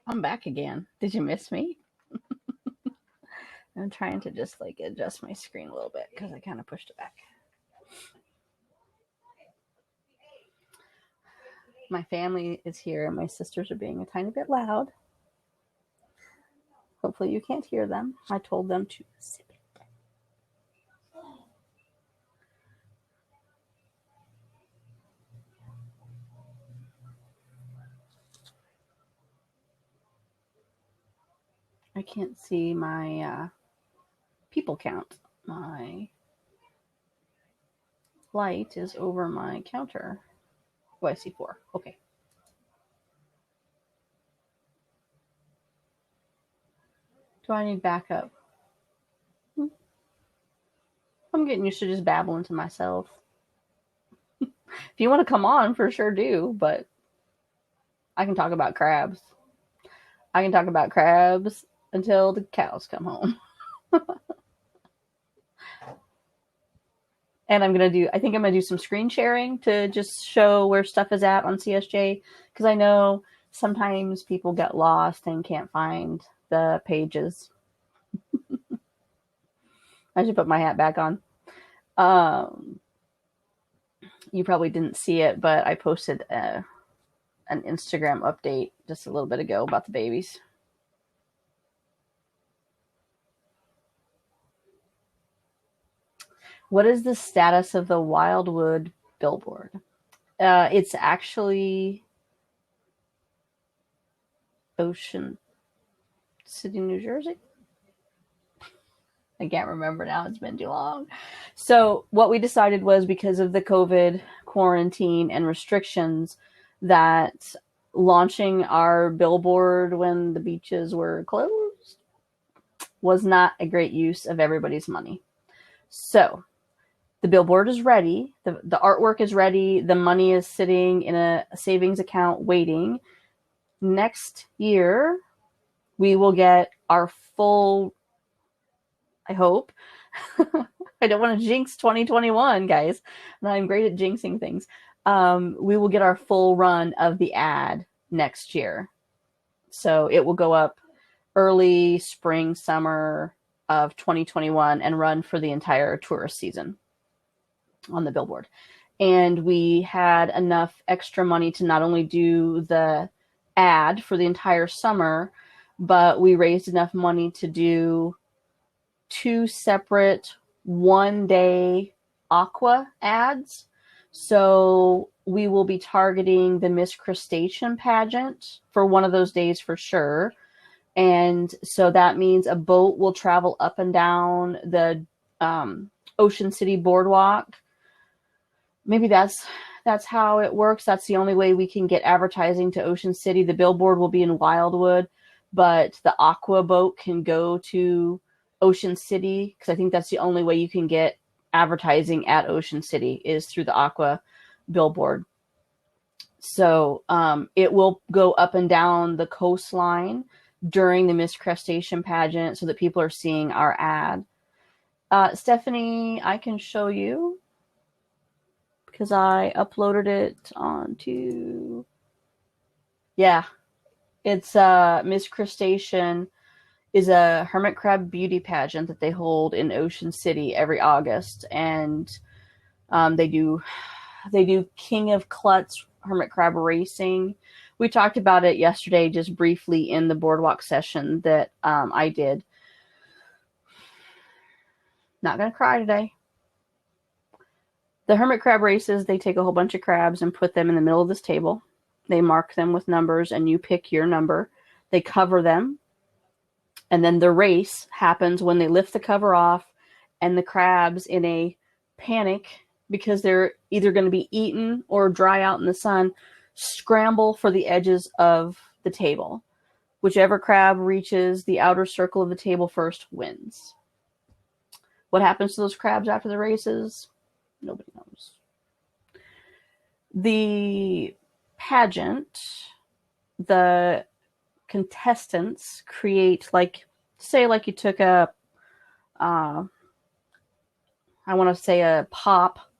I'm back again. Did you miss me? I'm trying to just like adjust my screen a little bit because I kind of pushed it back. My family is here and my sisters are being a tiny bit loud. Hopefully you can't hear them. I told them to zip it. I can't see my people count. My light is over my counter. Oh, I see 4. Okay. Do I need backup? I'm getting used to just babbling to myself. If you want to come on, for sure do, but I can talk about crabs. I can talk about crabs until the cows come home. And I think I'm going to do some screen sharing to just show where stuff is at on CSJ. Because I know sometimes people get lost and can't find the pages. I should put my hat back on. You probably didn't see it, but I posted an Instagram update just a little bit ago about the babies. What is the status of the Wildwood billboard? It's actually Ocean City, New Jersey. I can't remember now. It's been too long. So what we decided was, because of the COVID quarantine and restrictions, that launching our billboard when the beaches were closed was not a great use of everybody's money. So the billboard is ready. The artwork is ready. The money is sitting in a savings account waiting. Next year, we will get our full, I hope. I don't want to jinx 2021, guys. And I'm great at jinxing things. We will get our full run of the ad next year. So it will go up early spring, summer of 2021 and run for the entire tourist season on the billboard. And we had enough extra money to not only do the ad for the entire summer, but we raised enough money to do 2 separate one-day aqua ads. So we will be targeting the Miss Crustacean pageant for one of those days for sure. And so that means a boat will travel up and down the Ocean City boardwalk. Maybe that's how it works. That's the only way we can get advertising to Ocean City. The billboard will be in Wildwood, but the aqua boat can go to Ocean City, because I think that's the only way you can get advertising at Ocean City is through the aqua billboard. So it will go up and down the coastline during the Miss Crustacean pageant so that people are seeing our ad. Stephanie, I can show you because I uploaded it onto, it's Miss Crustacean is a hermit crab beauty pageant that they hold in Ocean City every August. And they do King of Klutz hermit crab racing. We talked about it yesterday just briefly in the boardwalk session that I did. Not going to cry today. The hermit crab races, they take a whole bunch of crabs and put them in the middle of this table. They mark them with numbers and you pick your number. They cover them. And then the race happens when they lift the cover off and the crabs, in a panic because they're either going to be eaten or dry out in the sun, scramble for the edges of the table. Whichever crab reaches the outer circle of the table first wins. What happens to those crabs after the races? Nobody knows. The pageant, the contestants create, say you took a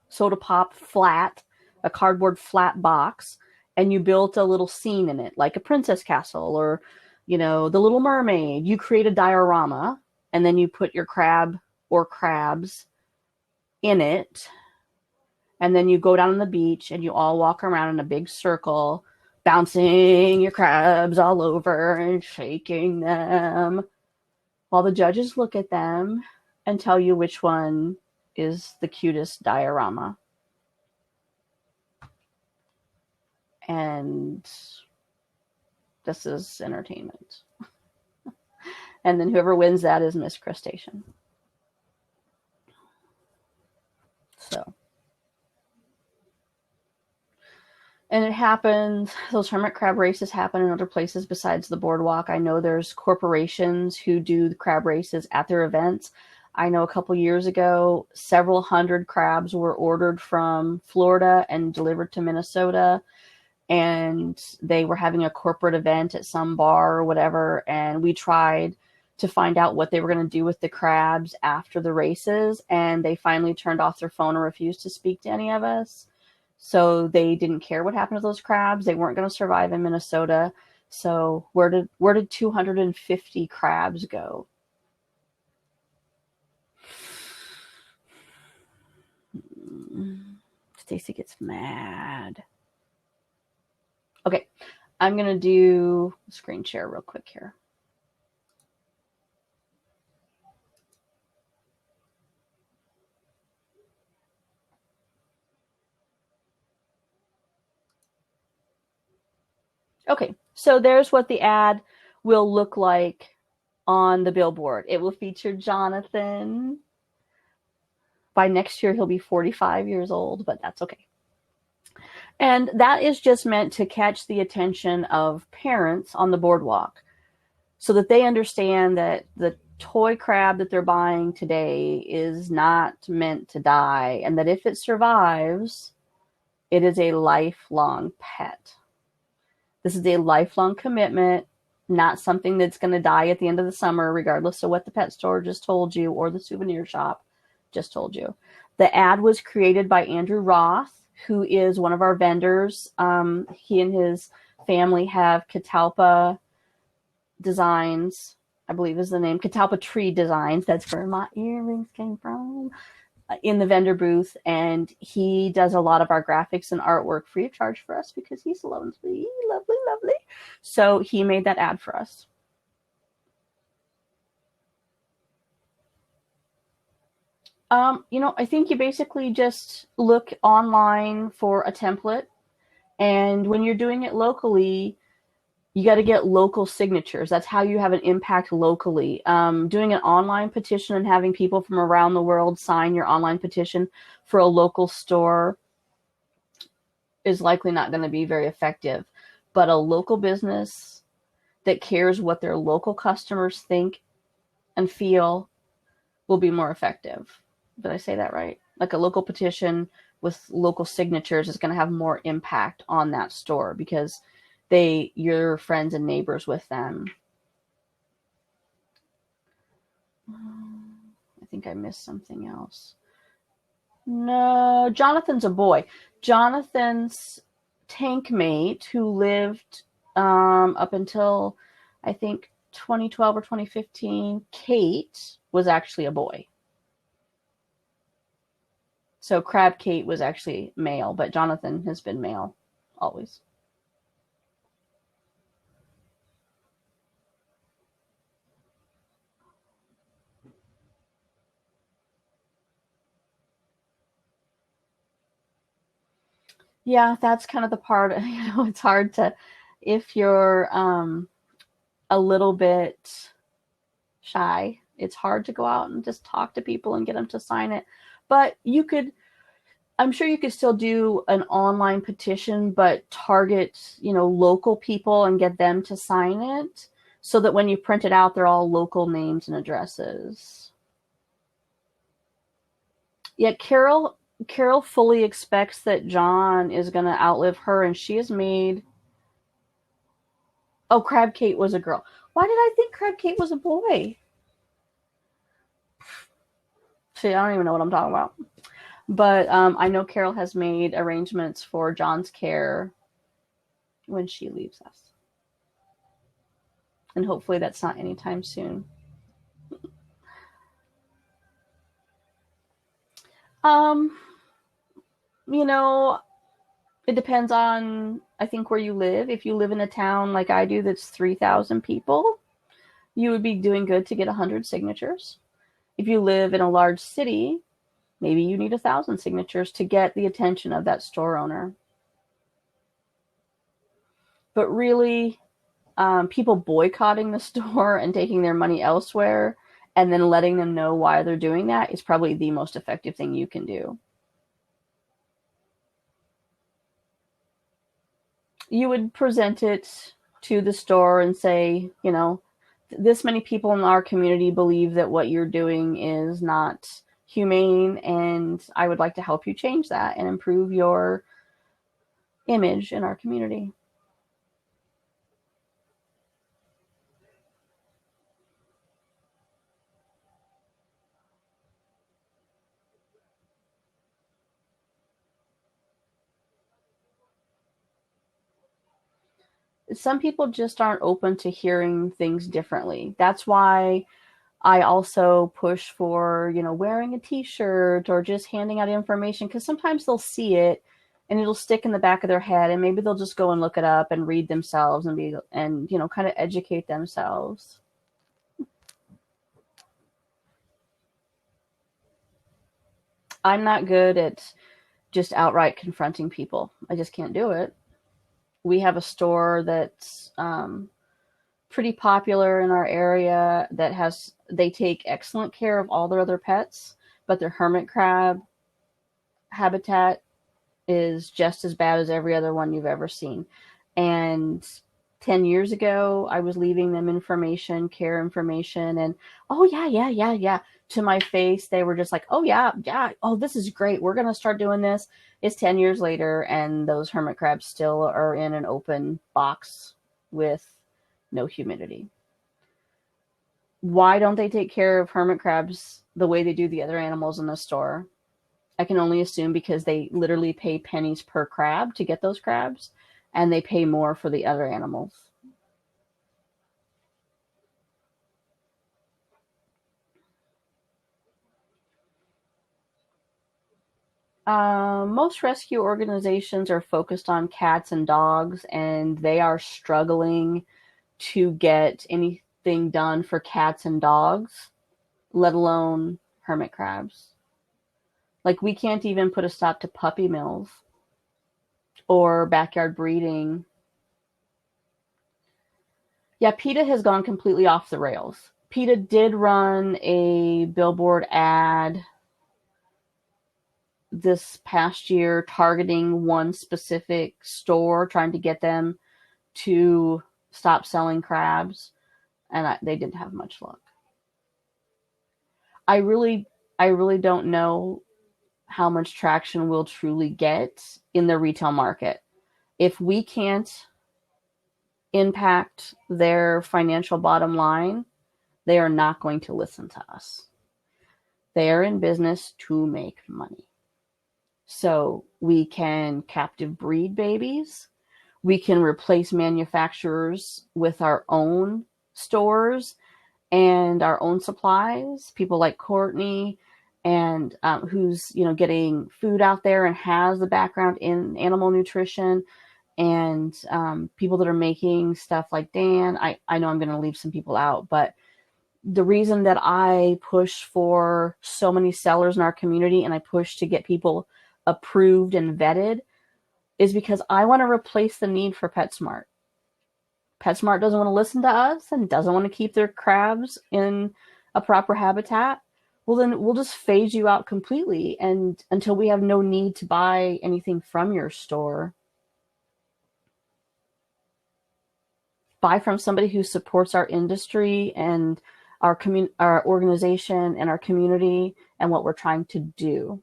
soda pop flat, a cardboard flat box, and you built a little scene in it, like a princess castle or The Little Mermaid. You create a diorama, and then you put your crab or crabs in it, and then you go down on the beach, and you all walk around in a big circle, bouncing your crabs all over and shaking them, while the judges look at them and tell you which one is the cutest diorama. And this is entertainment. And then whoever wins that is Miss Crustacean. So. And it happens, those hermit crab races happen in other places besides the boardwalk. I know there's corporations who do the crab races at their events. I know a couple years ago, several hundred crabs were ordered from Florida and delivered to Minnesota. And they were having a corporate event at some bar or whatever. And we tried to find out what they were going to do with the crabs after the races. And they finally turned off their phone and refused to speak to any of us. So they didn't care what happened to those crabs. They weren't going to survive in Minnesota. So where did 250 crabs go? Stacy gets mad. Okay, I'm going to do screen share real quick here. Okay, so there's what the ad will look like on the billboard. It will feature Jonathan. By next year, he'll be 45 years old, but that's okay. And that is just meant to catch the attention of parents on the boardwalk so that they understand that the toy crab that they're buying today is not meant to die, and that if it survives, it is a lifelong pet. This is a lifelong commitment, not something that's going to die at the end of the summer, regardless of what the pet store just told you or the souvenir shop just told you. The ad was created by Andrew Roth, who is one of our vendors. He and his family have Catalpa Designs, I believe is the name, Catalpa Tree Designs. That's where my earrings came from, in the vendor booth. And he does a lot of our graphics and artwork free of charge for us because he's lovely, lovely, lovely. So he made that ad for us. I think you basically just look online for a template, and when you're doing it locally, you got to get local signatures. That's how you have an impact locally. Doing an online petition and having people from around the world sign your online petition for a local store is likely not going to be very effective. But a local business that cares what their local customers think and feel will be more effective. Did I say that right? Like a local petition with local signatures is going to have more impact on that store because you're friends and neighbors with them. I think I missed something else. No, Jonathan's a boy. Jonathan's tank mate, who lived up until, I think, 2012 or 2015, Kate, was actually a boy. So Crab Kate was actually male, but Jonathan has been male always. Yeah, that's kind of the part, it's hard to, if you're a little bit shy, it's hard to go out and just talk to people and get them to sign it. But I'm sure you could still do an online petition, but target, local people and get them to sign it so that when you print it out, they're all local names and addresses. Yeah, Carol fully expects that John is going to outlive her, and she has made... Oh, Crab Kate was a girl. Why did I think Crab Kate was a boy? See, I don't even know what I'm talking about. But I know Carol has made arrangements for John's care when she leaves us. And hopefully that's not anytime soon. Um, you know, it depends on, I think, where you live. If you live in a town like I do that's 3,000 people, you would be doing good to get 100 signatures. If you live in a large city, maybe you need 1,000 signatures to get the attention of that store owner. But really, people boycotting the store and taking their money elsewhere and then letting them know why they're doing that is probably the most effective thing you can do. You would present it to the store and say, this many people in our community believe that what you're doing is not humane, and I would like to help you change that and improve your image in our community. Some people just aren't open to hearing things differently. That's why I also push for, wearing a t-shirt or just handing out information, because sometimes they'll see it and it'll stick in the back of their head, and maybe they'll just go and look it up and read themselves and kind of educate themselves. I'm not good at just outright confronting people. I just can't do it. We have a store that's pretty popular in our area they take excellent care of all their other pets, but their hermit crab habitat is just as bad as every other one you've ever seen. And 10 years ago, I was leaving them care information, and oh yeah. To my face, they were just like, oh yeah, oh, this is great. We're going to start doing this. It's 10 years later, and those hermit crabs still are in an open box with no humidity. Why don't they take care of hermit crabs the way they do the other animals in the store? I can only assume because they literally pay pennies per crab to get those crabs, and they pay more for the other animals. Most rescue organizations are focused on cats and dogs, and they are struggling to get anything done for cats and dogs, let alone hermit crabs. Like, we can't even put a stop to puppy mills or backyard breeding. Yeah, PETA has gone completely off the rails. PETA did run a billboard ad this past year targeting one specific store, trying to get them to stop selling crabs, and they didn't have much luck. I really don't know how much traction we'll truly get in the retail market. If we can't impact their financial bottom line, they are not going to listen to us. They are in business to make money. So we can captive breed babies. We can replace manufacturers with our own stores and our own supplies. People like Courtney, and who's getting food out there and has the background in animal nutrition, and people that are making stuff like Dan. I know I'm going to leave some people out, but the reason that I push for so many sellers in our community, and I push to get people approved and vetted, is because I want to replace the need for PetSmart. PetSmart doesn't want to listen to us and doesn't want to keep their crabs in a proper habitat. Well, then we'll just phase you out completely, and until we have no need to buy anything from your store. Buy from somebody who supports our industry and our organization and our community and what we're trying to do.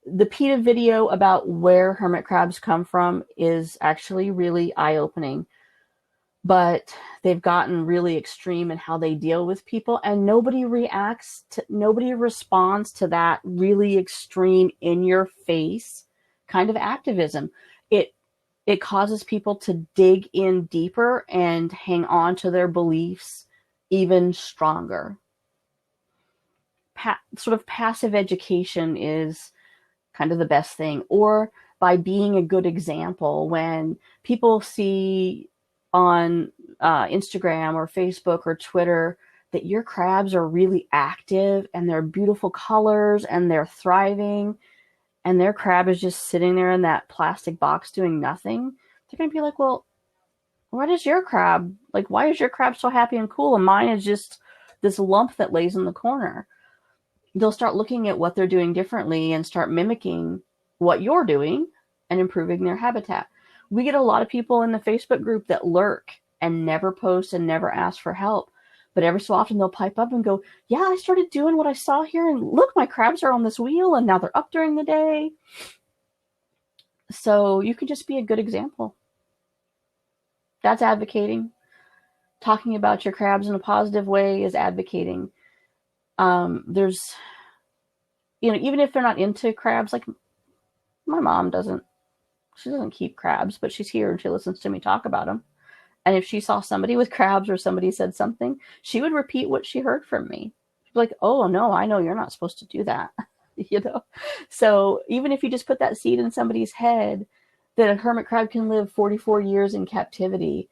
The PETA video about where hermit crabs come from is actually really eye-opening, but they've gotten really extreme in how they deal with people, and nobody responds to that really extreme, in your face kind of activism. it causes people to dig in deeper and hang on to their beliefs even stronger. Sort of passive education is kind of the best thing, or by being a good example. When people see on Instagram or Facebook or Twitter that your crabs are really active and they're beautiful colors and they're thriving, and their crab is just sitting there in that plastic box doing nothing, they're going to be like, well, what is your crab? Like, why is your crab so happy and cool and mine is just this lump that lays in the corner? They'll start looking at what they're doing differently and start mimicking what you're doing and improving their habitat. We get a lot of people in the Facebook group that lurk and never post and never ask for help. But every so often they'll pipe up and go, yeah, I started doing what I saw here, and look, my crabs are on this wheel and now they're up during the day. So you can just be a good example. That's advocating. Talking about your crabs in a positive way is advocating. There's, even if they're not into crabs, like my mom she doesn't keep crabs, but she's here and she listens to me talk about them. And if she saw somebody with crabs or somebody said something, she would repeat what she heard from me. She'd be like, oh no, I know you're not supposed to do that. So even if you just put that seed in somebody's head that a hermit crab can live 44 years in captivity,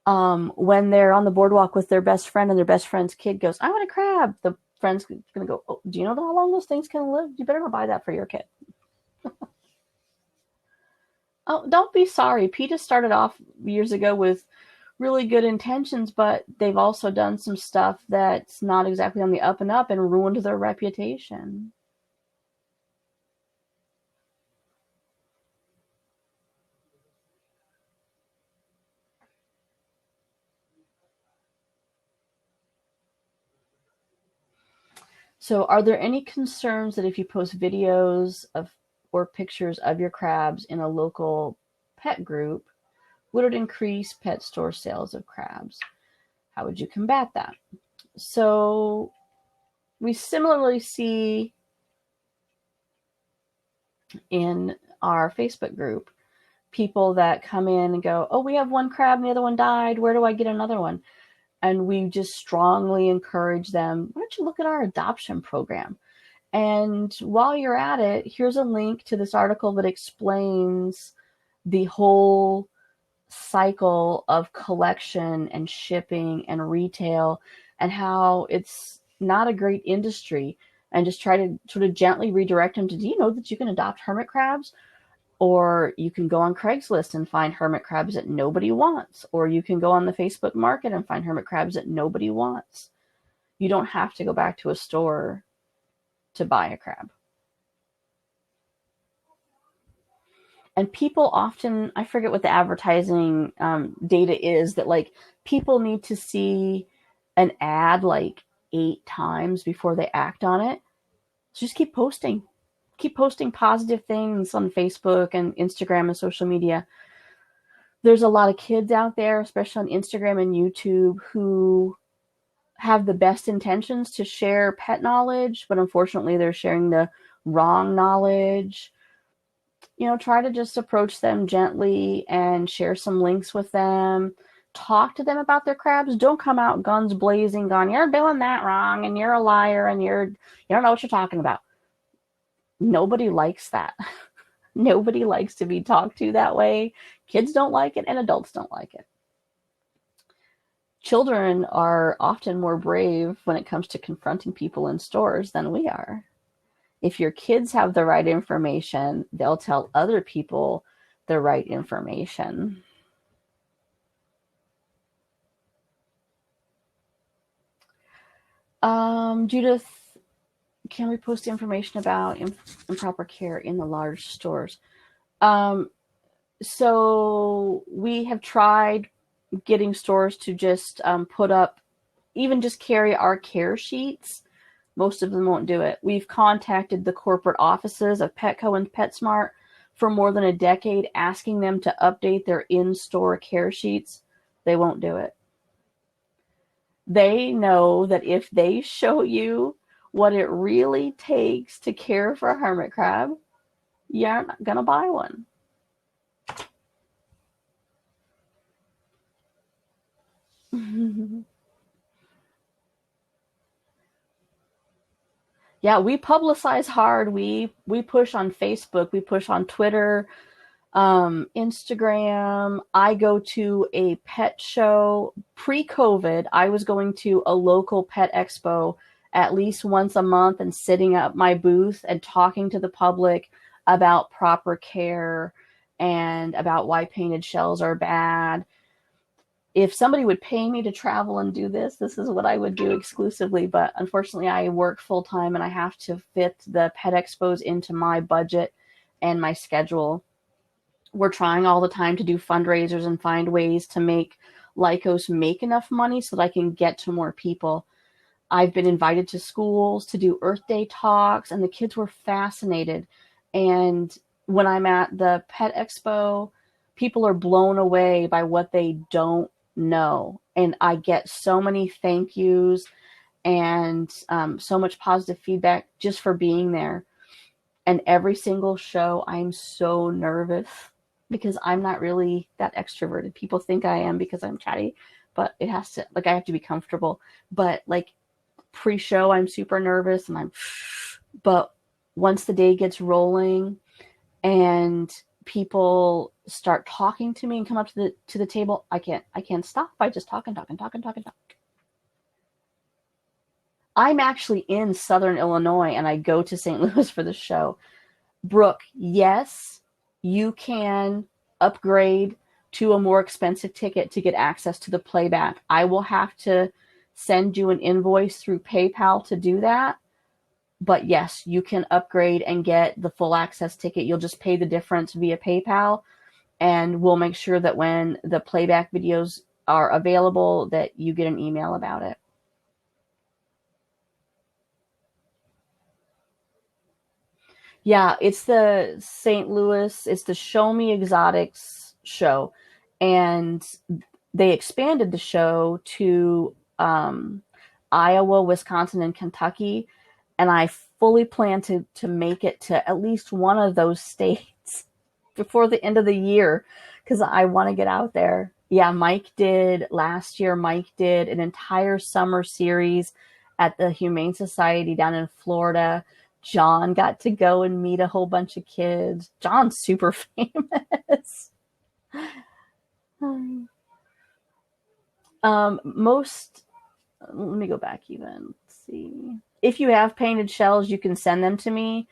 when they're on the boardwalk with their best friend and their best friend's kid goes, I want a crab, the friend's going to go, oh, do you know how long those things can live? You better not buy that for your kid. Oh, don't be sorry. PETA started off years ago with really good intentions, but they've also done some stuff that's not exactly on the up and up and ruined their reputation. So are there any concerns that if you post videos of or pictures of your crabs in a local pet group, would it increase pet store sales of crabs? How would you combat that? So we similarly see in our Facebook group people that come in and go, oh, we have one crab and the other one died. Where do I get another one? And we just strongly encourage them, why don't you look at our adoption program? And while you're at it, here's a link to this article that explains the whole cycle of collection and shipping and retail and how it's not a great industry, and just try to sort of gently redirect them to, do you know that you can adopt hermit crabs? Or you can go on Craigslist and find hermit crabs that nobody wants. Or you can go on the Facebook market and find hermit crabs that nobody wants. You don't have to go back to a store to buy a crab. And people often, I forget what the advertising data is, that like people need to see an ad like 8 times before they act on it. So just keep posting. Keep posting positive things on Facebook and Instagram and social media. There's a lot of kids out there, especially on Instagram and YouTube, who have the best intentions to share pet knowledge, but unfortunately they're sharing the wrong knowledge. Try to just approach them gently and share some links with them. Talk to them about their crabs. Don't come out guns blazing going, you're doing that wrong and you're a liar and you don't know what you're talking about. Nobody likes that. Nobody likes to be talked to that way. Kids don't like it and adults don't like it. Children are often more brave when it comes to confronting people in stores than we are. If your kids have the right information, they'll tell other people the right information. Judith, can we post information about improper care in the large stores? So we have tried getting stores to just put up, even just carry our care sheets. Most of them won't do it. We've contacted the corporate offices of Petco and PetSmart for more than a decade, asking them to update their in-store care sheets. They won't do it. They know that if they show you what it really takes to care for a hermit crab, you're not going to buy one. Yeah, we publicize hard. We push on Facebook, we push on Twitter, Instagram. I go to a pet show. Pre-COVID, I was going to a local pet expo at least once a month and sitting at my booth and talking to the public about proper care and about why painted shells are bad. If somebody would pay me to travel and do this, this is what I would do exclusively. But unfortunately, I work full time and I have to fit the pet expos into my budget and my schedule. We're trying all the time to do fundraisers and find ways to make Lycos make enough money so that I can get to more people. I've been invited to schools to do Earth Day talks, and the kids were fascinated. And when I'm at the Pet Expo, people are blown away by what they don't know. And I get so many thank yous and so much positive feedback just for being there. And every single show, I'm so nervous because I'm not really that extroverted. People think I am because I'm chatty, but it has to, like, I have to be comfortable. But like pre-show, I'm super nervous and but once the day gets rolling and people start talking to me and come up to the table, I can't stop. I just talk and talk and talk and talk and talk. I'm actually in Southern Illinois and I go to St. Louis for the show. Brooke, yes, you can upgrade to a more expensive ticket to get access to the playback. I will have to send you an invoice through PayPal to do that. But yes, you can upgrade and get the full access ticket. You'll just pay the difference via PayPal, and we'll make sure that when the playback videos are available that you get an email about it. Yeah, it's the St. Louis, it's the Show Me Exotics show. And they expanded the show to Iowa, Wisconsin, and Kentucky. And I fully plan to make it to at least one of those states before the end of the year because I want to get out there. Yeah, last year, Mike did an entire summer series at the Humane Society down in Florida. John got to go and meet a whole bunch of kids. John's super famous. Let me go back even. Let's see. If you have painted shells, you can send them to me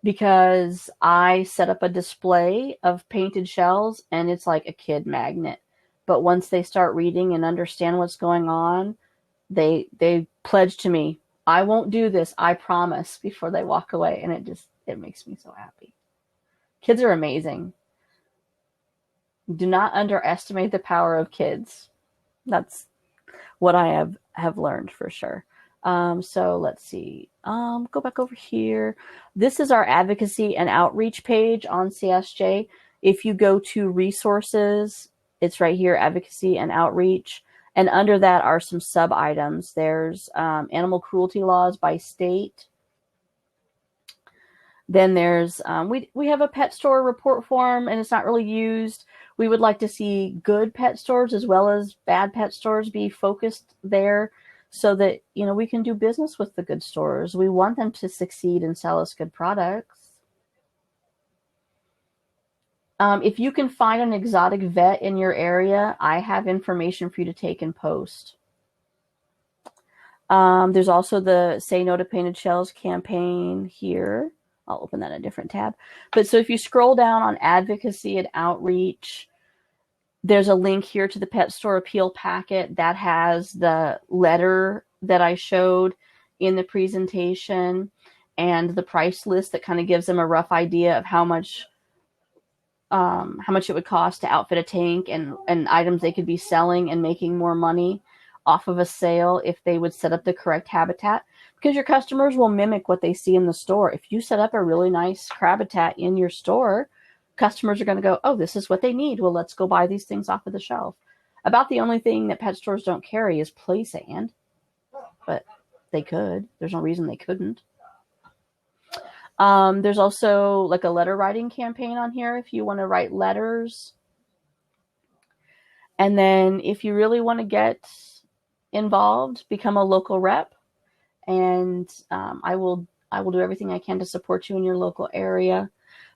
because I set up a display of painted shells and it's like a kid magnet. But once they start reading and understand what's going on, they pledge to me, I won't do this, I promise, before they walk away. And it makes me so happy. Kids are amazing. Do not underestimate the power of kids. That's what I have learned for sure. So let's see. Go back over here. This is our advocacy and outreach page on CSJ. If you go to resources, it's right here, advocacy and outreach. And under that are some sub items. There's animal cruelty laws by state. Then there's, we have a pet store report form and it's not really used. We would like to see good pet stores as well as bad pet stores be focused there so that, we can do business with the good stores. We want them to succeed and sell us good products. If you can find an exotic vet in your area, I have information for you to take and post. There's also the Say No to Painted Shells campaign here. I'll open that in a different tab. But so if you scroll down on advocacy and outreach, there's a link here to the pet store appeal packet that has the letter that I showed in the presentation and the price list that kind of gives them a rough idea of how much it would cost to outfit a tank and items they could be selling and making more money off of a sale if they would set up the correct habitat, because your customers will mimic what they see in the store. If you set up a really nice crabitat in your store, customers are going to go, oh, this is what they need. Well, let's go buy these things off of the shelf. About the only thing that pet stores don't carry is play sand, but they could. There's no reason they couldn't. There's also like a letter writing campaign on here if you want to write letters. And then if you really want to get involved, become a local rep. And I will I will do everything I can to support you in your local area.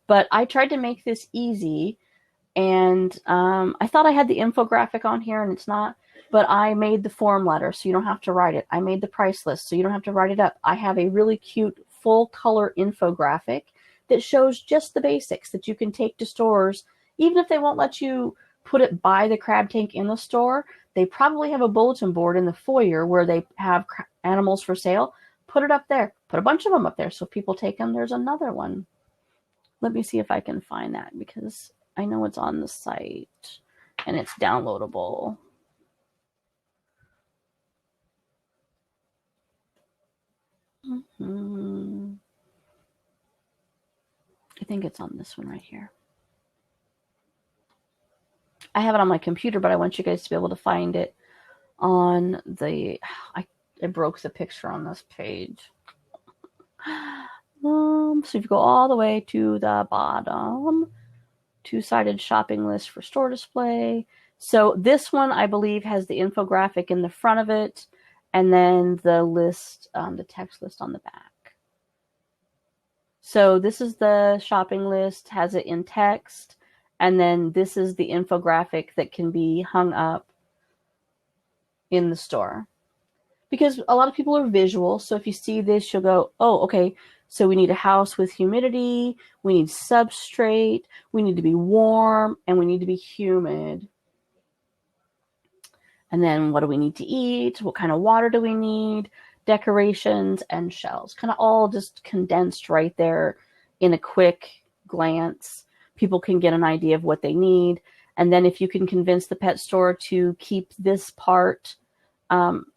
But I tried to make this easy, and I thought I had the infographic on here, and it's not. But I made the form letter, so you don't have to write it. I made the price list, so you don't have to write it up. I have a really cute full color infographic that shows just the basics that you can take to stores, even if they won't let you put it by the crab tank in the store. They probably have a bulletin board in the foyer where they have animals for sale. Put it up there. Put a bunch of them up there. So if people take them, there's another one. Let me see if I can find that, because I know it's on the site and it's downloadable. I think it's on this one right here. I have it on my computer, but I want you guys to be able to find it on the... I broke the picture on this page. So if you go all the way to the bottom, two-sided shopping list for store display. So this one, I believe, has the infographic in the front of it, and then the list, the text list on the back. So this is the shopping list, has it in text, and then this is the infographic that can be hung up in the store. Because a lot of people are visual, so if you see this, you'll go, oh, okay, so we need a house with humidity, we need substrate, we need to be warm, and we need to be humid. And then what do we need to eat? What kind of water do we need? Decorations and shells. Kind of all just condensed right there in a quick glance. People can get an idea of what they need. And then if you can convince the pet store to keep this part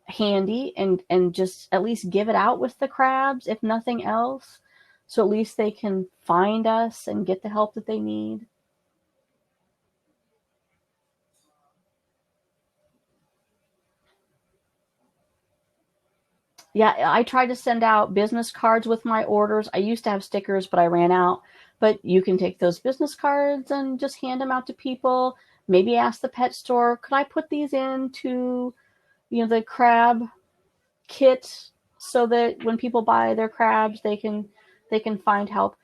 handy and just at least give it out with the crabs, if nothing else, so at least they can find us and get the help that they need. Yeah, I tried to send out business cards with my orders. I used to have stickers, but I ran out. But you can take those business cards and just hand them out to people. Maybe ask the pet store, could I put these into, the crab kit so that when people buy their crabs, they can find help.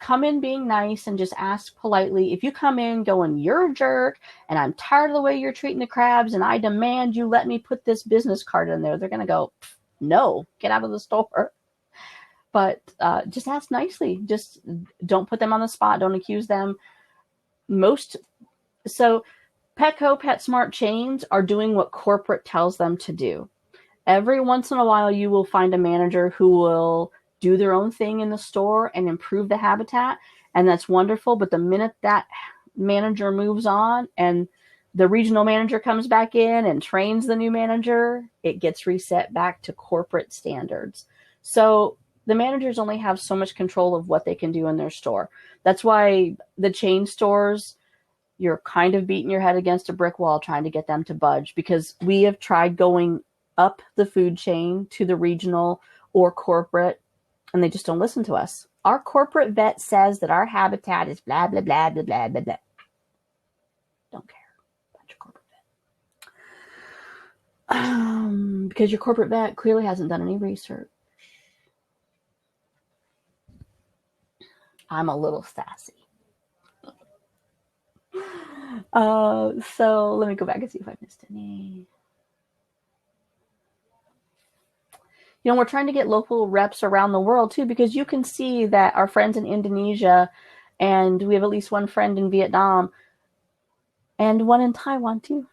Come in being nice and just ask politely. If you come in going, you're a jerk, and I'm tired of the way you're treating the crabs, and I demand you let me put this business card in there, they're going to go, no, get out of the store. But just ask nicely. Just don't put them on the spot. Don't accuse them. So Petco, PetSmart chains are doing what corporate tells them to do. Every once in a while, you will find a manager who will do their own thing in the store and improve the habitat, and that's wonderful. But the minute that manager moves on and the regional manager comes back in and trains the new manager, it gets reset back to corporate standards. So the managers only have so much control of what they can do in their store. That's why the chain stores, you're kind of beating your head against a brick wall trying to get them to budge, because we have tried going up the food chain to the regional or corporate, and they just don't listen to us. Our corporate vet says that our habitat is blah, blah, blah, blah, blah, blah, blah. Don't care. Because your corporate vet clearly hasn't done any research. I'm a little sassy. So let me go back and see if I missed any. We're trying to get local reps around the world too, because you can see that our friends in Indonesia, and we have at least one friend in Vietnam and one in Taiwan too,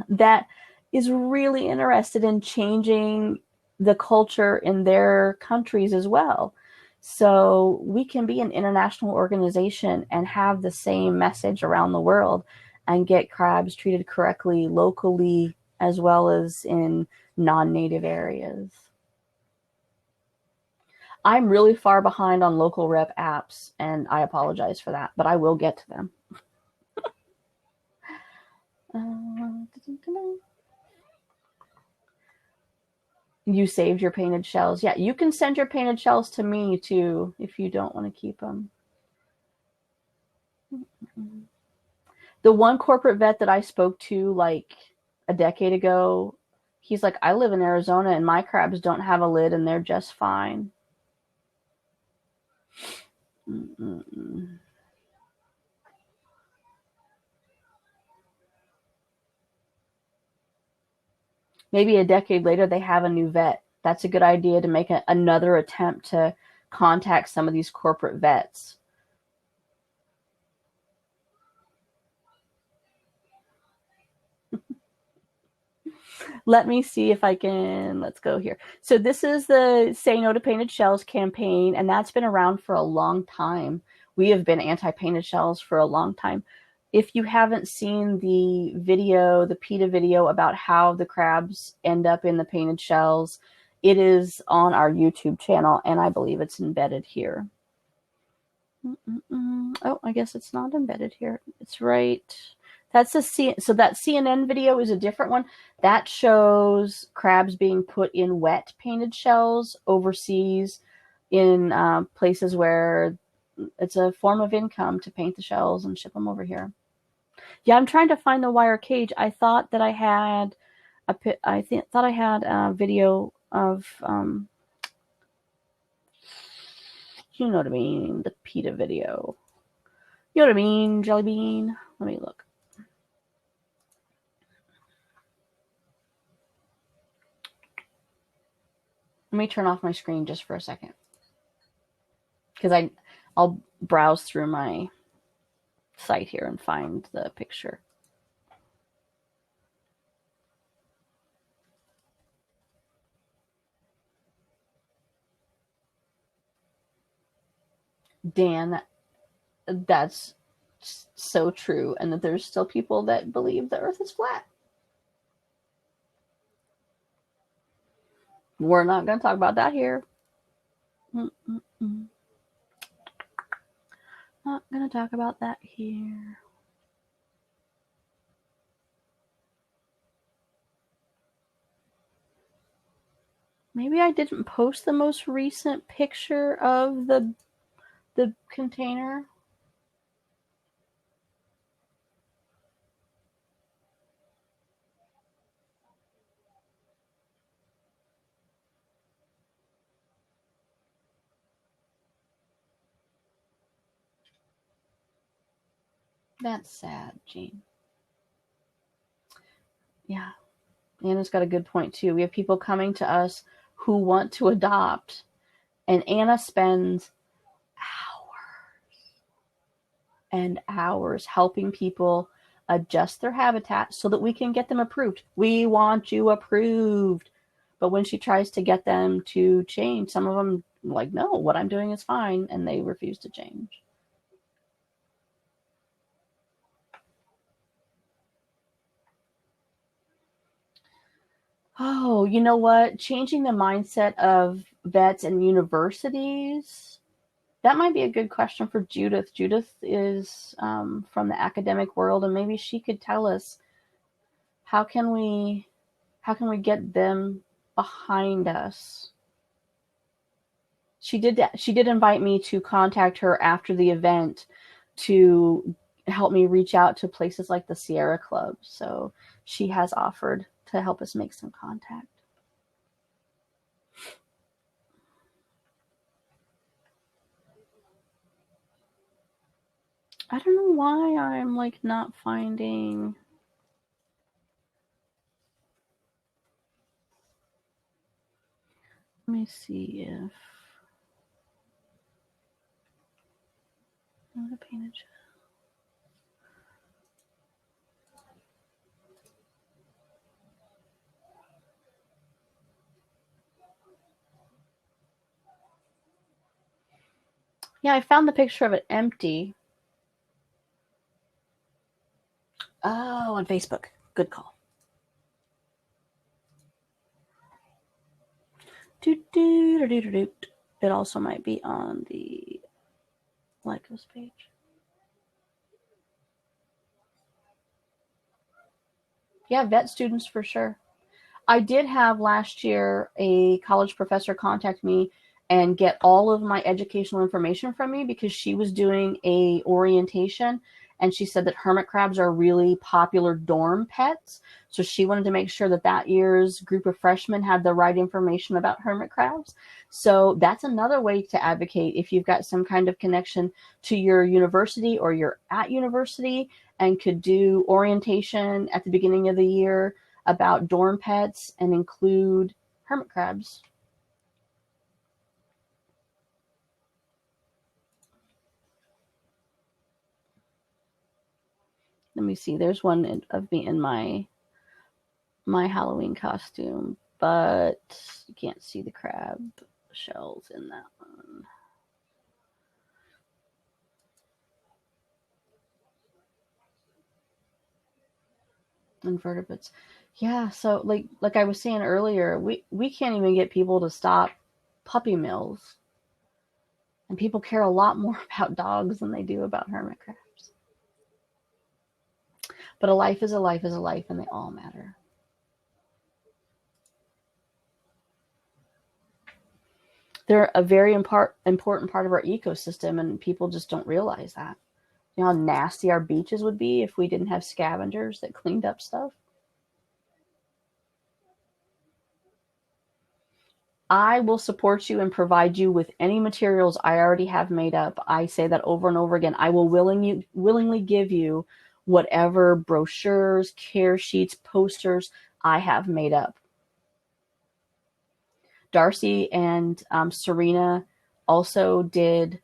that is really interested in changing the culture in their countries as well. So we can be an international organization and have the same message around the world and get crabs treated correctly locally as well as in non-native areas. I'm really far behind on local rep apps, and I apologize for that, but I will get to them. You saved your painted shells. Yeah, you can send your painted shells to me too if you don't want to keep them. The one corporate vet that I spoke to like a decade ago, he's like, I live in Arizona and my crabs don't have a lid and they're just fine. Mm-mm-mm. Maybe a decade later they have a new vet. That's a good idea to make another attempt to contact some of these corporate vets. Let me see if I can, let's go here. So this is the Say No to Painted Shells campaign, and that's been around for a long time. We have been anti-painted shells for a long time. If you haven't seen the video, the PETA video about how the crabs end up in the painted shells, it is on our YouTube channel, and I believe it's embedded here. Oh, I guess it's not embedded here. It's right. So that CNN video is a different one. That shows crabs being put in wet painted shells overseas in places where it's a form of income to paint the shells and ship them over here. Yeah, I'm trying to find the wire cage. I thought that I had a video of you know what I mean, the PETA video. You know what I mean, Jelly Bean? Let me look. Let me turn off my screen just for a second. Because I'll browse through my site here and find the picture. Dan, that's so true. And that there's still people that believe the earth is flat. We're not going to talk about that here. Not going to talk about that here. Maybe I didn't post the most recent picture of the container. That's sad, Jean. Yeah. Anna's got a good point, too. We have people coming to us who want to adopt, and Anna spends hours and hours helping people adjust their habitat so that we can get them approved. We want you approved. But when she tries to get them to change, some of them are like, no, what I'm doing is fine, and they refuse to change. Oh, you know what? Changing the mindset of vets and universities, that might be a good question for Judith. Judith is from the academic world, and maybe she could tell us how can we get them behind us. She did invite me to contact her after the event to help me reach out to places like the Sierra Club. So she has offered to help us make some contact. I don't know why I'm like not finding. Let me see if not a painted. Yeah, I found the picture of it empty. Oh, on Facebook. Good call. It also might be on the Lycos page. Yeah, vet students for sure. I did have last year a college professor contact me and get all of my educational information from me because she was doing a orientation, and she said that hermit crabs are really popular dorm pets. So she wanted to make sure that that year's group of freshmen had the right information about hermit crabs. So that's another way to advocate if you've got some kind of connection to your university or you're at university and could do orientation at the beginning of the year about dorm pets and include hermit crabs. Let me see. There's one of me in my Halloween costume, but you can't see the crab shells in that one. Invertebrates. Yeah, so like I was saying earlier, we can't even get people to stop puppy mills. And people care a lot more about dogs than they do about hermit crabs. But a life is a life is a life, and they all matter. They're a very important part of our ecosystem, and people just don't realize that. You know how nasty our beaches would be if we didn't have scavengers that cleaned up stuff? I will support you and provide you with any materials I already have made up. I say that over and over again. I will willingly give you whatever brochures, care sheets, posters I have made up. Darcy and Serena also did,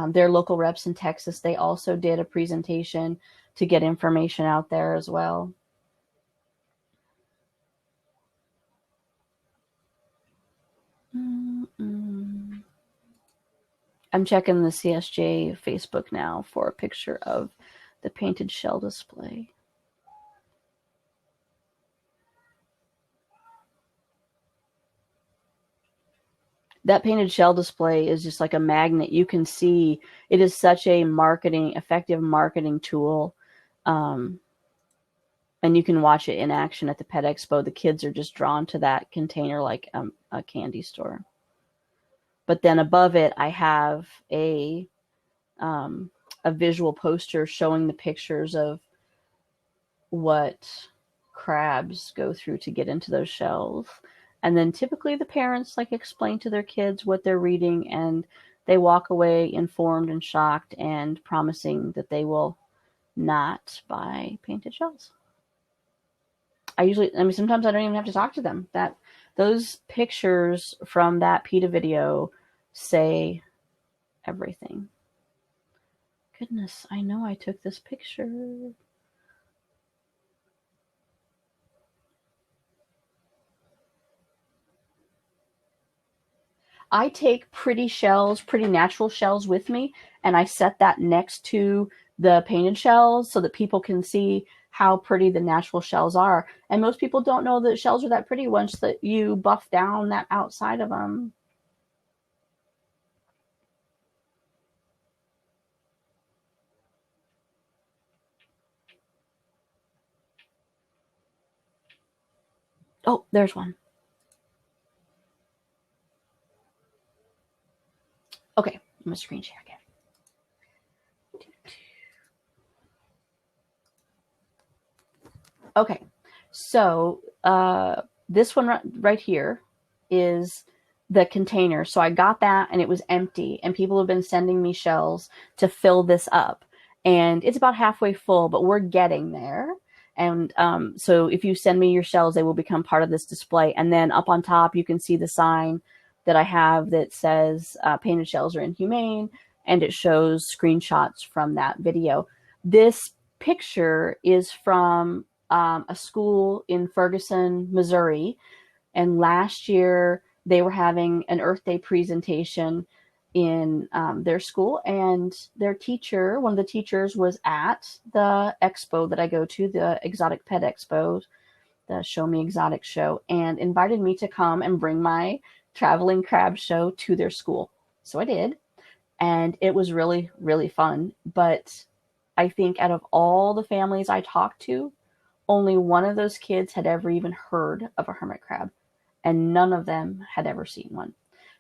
their local reps in Texas, they also did a presentation to get information out there as well. I'm checking the CSJ Facebook now for a picture of the painted shell display. That painted shell display is just like a magnet. You can see it is such a effective marketing tool. And you can watch it in action at the Pet Expo. The kids are just drawn to that container like a candy store. But then above it, I have a visual poster showing the pictures of what crabs go through to get into those shells. And then typically the parents explain to their kids what they're reading, and they walk away informed and shocked and promising that they will not buy painted shells. Sometimes I don't even have to talk to them. Those pictures from that PETA video say everything. Goodness, I know I took this picture. I take pretty natural shells with me, and I set that next to the painted shells so that people can see how pretty the natural shells are. And most people don't know that shells are that pretty once that you buff down that outside of them. Oh, there's one. Okay, I'm gonna screen share again. Okay, so this one right here is the container. So I got that and it was empty, and people have been sending me shells to fill this up. And it's about halfway full, but we're getting there. And so if you send me your shells, they will become part of this display. And then up on top, you can see the sign that I have that says painted shells are inhumane, and it shows screenshots from that video. This picture is from a school in Ferguson, Missouri. And last year they were having an Earth Day presentation in their school, and their teacher, one of the teachers, was at the expo that I go to, the Exotic Pet Expo, the Show Me Exotic show, and invited me to come and bring my traveling crab show to their school. So I did, and it was really, really fun. But I think out of all the families I talked to, only one of those kids had ever even heard of a hermit crab, and none of them had ever seen one.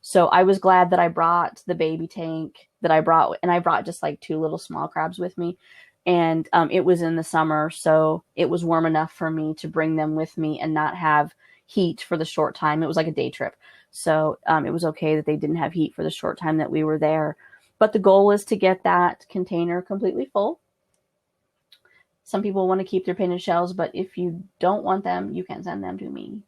So I was glad that I brought the baby tank that I brought, and I brought just 2 little small crabs with me. And it was in the summer, so it was warm enough for me to bring them with me and not have heat for the short time. It was like a day trip. So it was okay that they didn't have heat for the short time that we were there. But the goal is to get that container completely full. Some people want to keep their painted shells, but if you don't want them, you can send them to me.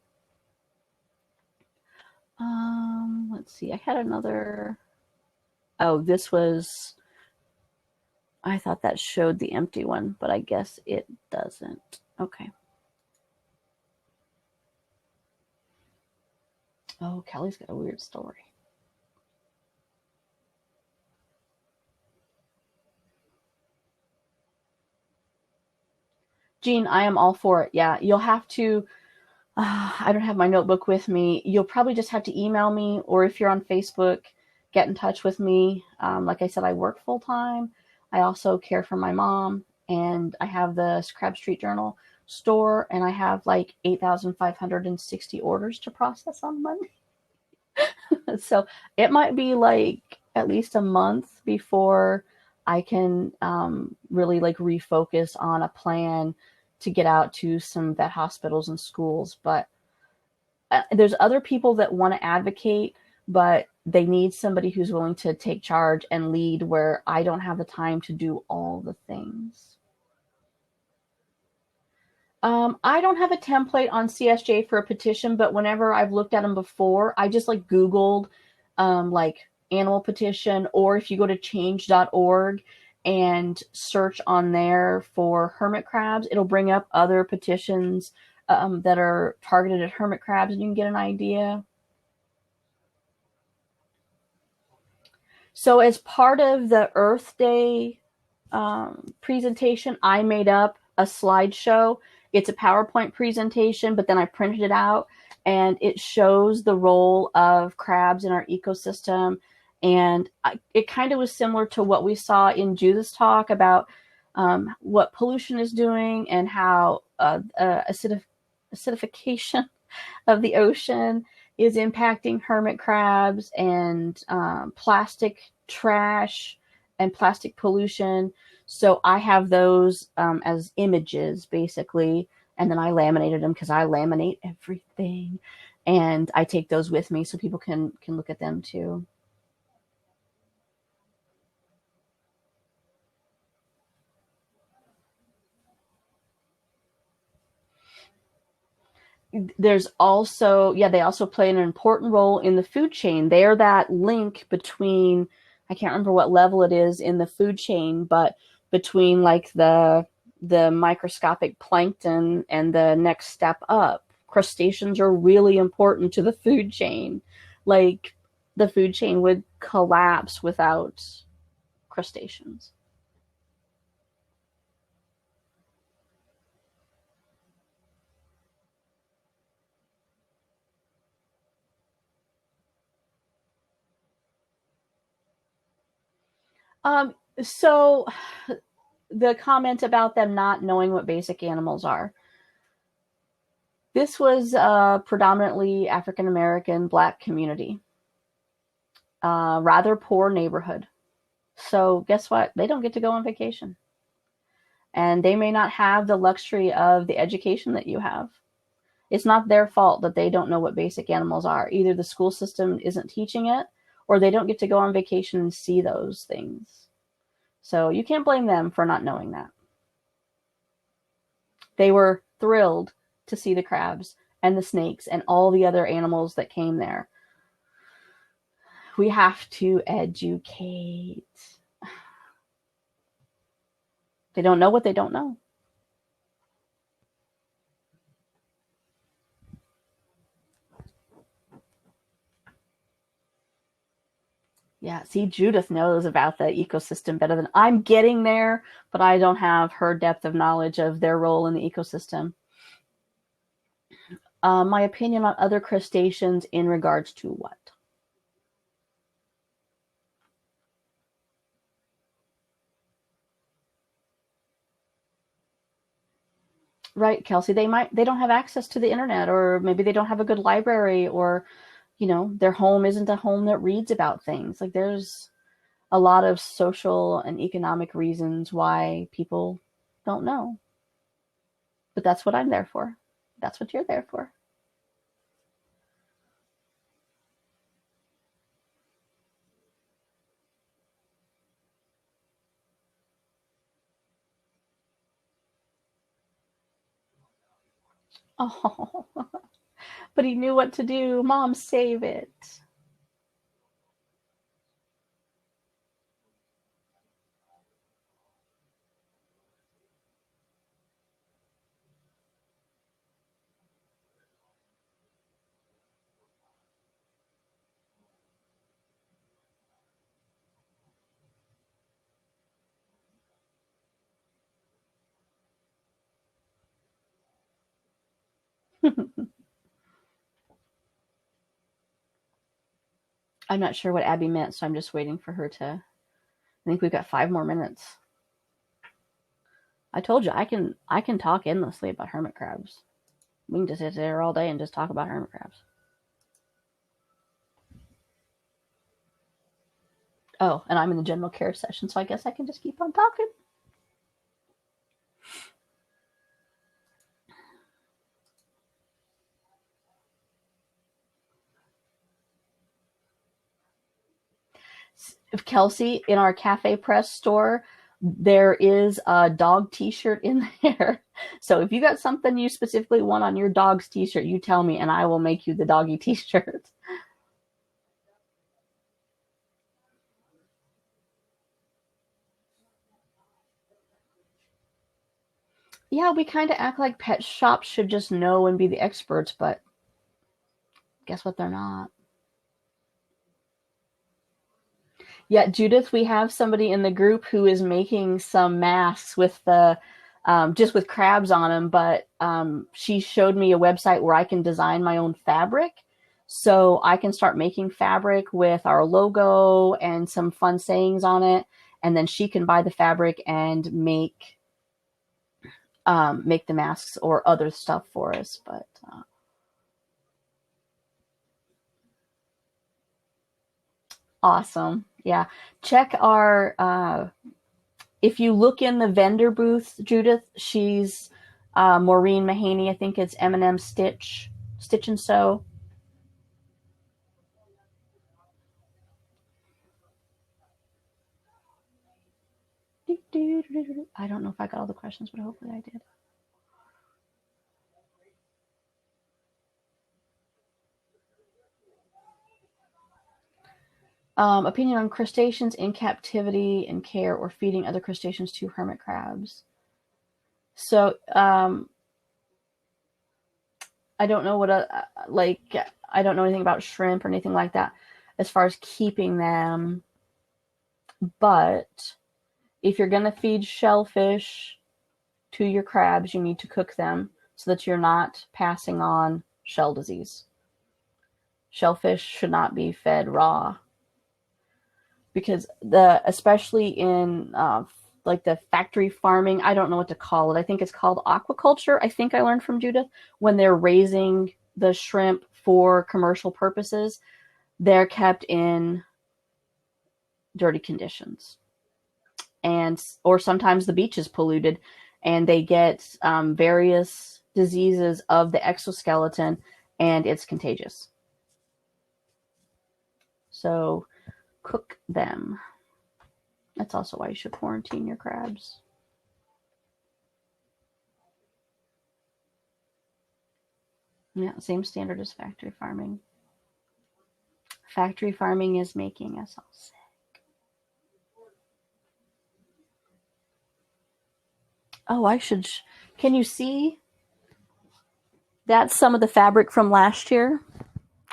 Let's see. I had another. Oh, this was. I thought that showed the empty one, but I guess it doesn't. Okay. Oh, Kelly's got a weird story. Jean, I am all for it. Yeah, you'll have to. I don't have my notebook with me. You'll probably just have to email me, or if you're on Facebook, get in touch with me. Like I said, I work full time. I also care for my mom, and I have the Crab Street Journal store, and I have like 8,560 orders to process on Monday. So it might be like at least a month before I can really like refocus on a plan to get out to some vet hospitals and schools. But there's other people that want to advocate, but they need somebody who's willing to take charge and lead, where I don't have the time to do all the things. I don't have a template on CSJ for a petition, but whenever I've looked at them before, I just like Googled like animal petition, or if you go to change.org and search on there for hermit crabs, it'll bring up other petitions that are targeted at hermit crabs, and you can get an idea. So as part of the Earth Day presentation, I made up a slideshow. It's a PowerPoint presentation, but then I printed it out, and it shows the role of crabs in our ecosystem. And it kind of was similar to what we saw in Judith's talk about what pollution is doing and how acidification of the ocean is impacting hermit crabs, and plastic trash and plastic pollution. So I have those as images, basically, and then I laminated them because I laminate everything, and I take those with me so people can look at them too. There's also, yeah, they also play an important role in the food chain. They're that link between, I can't remember what level it is in the food chain, but between like the microscopic plankton and the next step up. Crustaceans are really important to the food chain. Like the food chain would collapse without crustaceans. So the comment about them not knowing what basic animals are. This was a predominantly African American Black community, rather poor neighborhood. So guess what? They don't get to go on vacation. And they may not have the luxury of the education that you have. It's not their fault that they don't know what basic animals are. Either the school system isn't teaching it, or they don't get to go on vacation and see those things. So you can't blame them for not knowing that. They were thrilled to see the crabs and the snakes and all the other animals that came there. We have to educate. They don't know what they don't know. Yeah, see, Judith knows about the ecosystem better than I'm getting there, but I don't have her depth of knowledge of their role in the ecosystem. My opinion on other crustaceans in regards to what? Right, Kelsey, they don't have access to the internet, or maybe they don't have a good library, or their home isn't a home that reads about things. Like there's a lot of social and economic reasons why people don't know. But that's what I'm there for. That's what you're there for. Oh, but he knew what to do. Mom, save it. I'm not sure what Abby meant, so I'm just waiting for her to. I think we've got 5 more minutes. I told you I can talk endlessly about hermit crabs. We can just sit there all day and just talk about hermit crabs. Oh, and I'm in the general care session, so I guess I can just keep on talking. Kelsey, in our Cafe Press store, there is a dog t-shirt in there. So if you got something you specifically want on your dog's t-shirt, you tell me and I will make you the doggy t-shirt. Yeah, we kind of act like pet shops should just know and be the experts, but guess what? They're not. Yeah, Judith, we have somebody in the group who is making some masks with the just with crabs on them, but she showed me a website where I can design my own fabric. So I can start making fabric with our logo and some fun sayings on it, and then she can buy the fabric and make the masks or other stuff for us. But awesome. Yeah. Check our, if you look in the vendor booth, Judith, she's Maureen Mahaney. I think it's M&M Stitch and Sew. I don't know if I got all the questions, but hopefully I did. Opinion on crustaceans in captivity and care or feeding other crustaceans to hermit crabs. So I don't know what I don't know anything about shrimp or anything like that as far as keeping them. But if you're going to feed shellfish to your crabs, you need to cook them so that you're not passing on shell disease. Shellfish should not be fed raw, because especially in like the factory farming, I don't know what to call it. I think it's called aquaculture. I think I learned from Judith, when they're raising the shrimp for commercial purposes, they're kept in dirty conditions. Or sometimes the beach is polluted and they get various diseases of the exoskeleton, and it's contagious. So cook them. That's also why you should quarantine your crabs. Yeah, same standard as factory farming. Factory farming is making us all sick. Oh, I should. Can you see? That's some of the fabric from last year.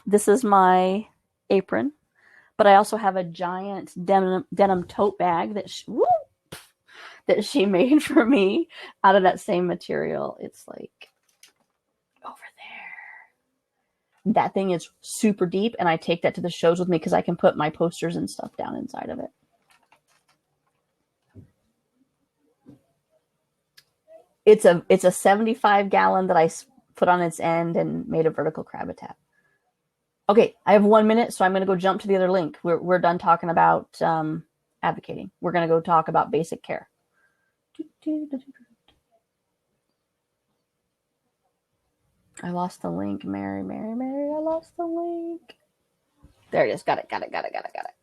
This is my apron. But I also have a giant denim tote bag that she made for me out of that same material. It's like over there. That thing is super deep, and I take that to the shows with me because I can put my posters and stuff down inside of it. It's a 75 gallon that I put on its end and made a vertical crab habitat. Okay, I have 1 minute, so I'm going to go jump to the other link. We're done talking about advocating. We're going to go talk about basic care. I lost the link, Mary. I lost the link. There it is. Got it.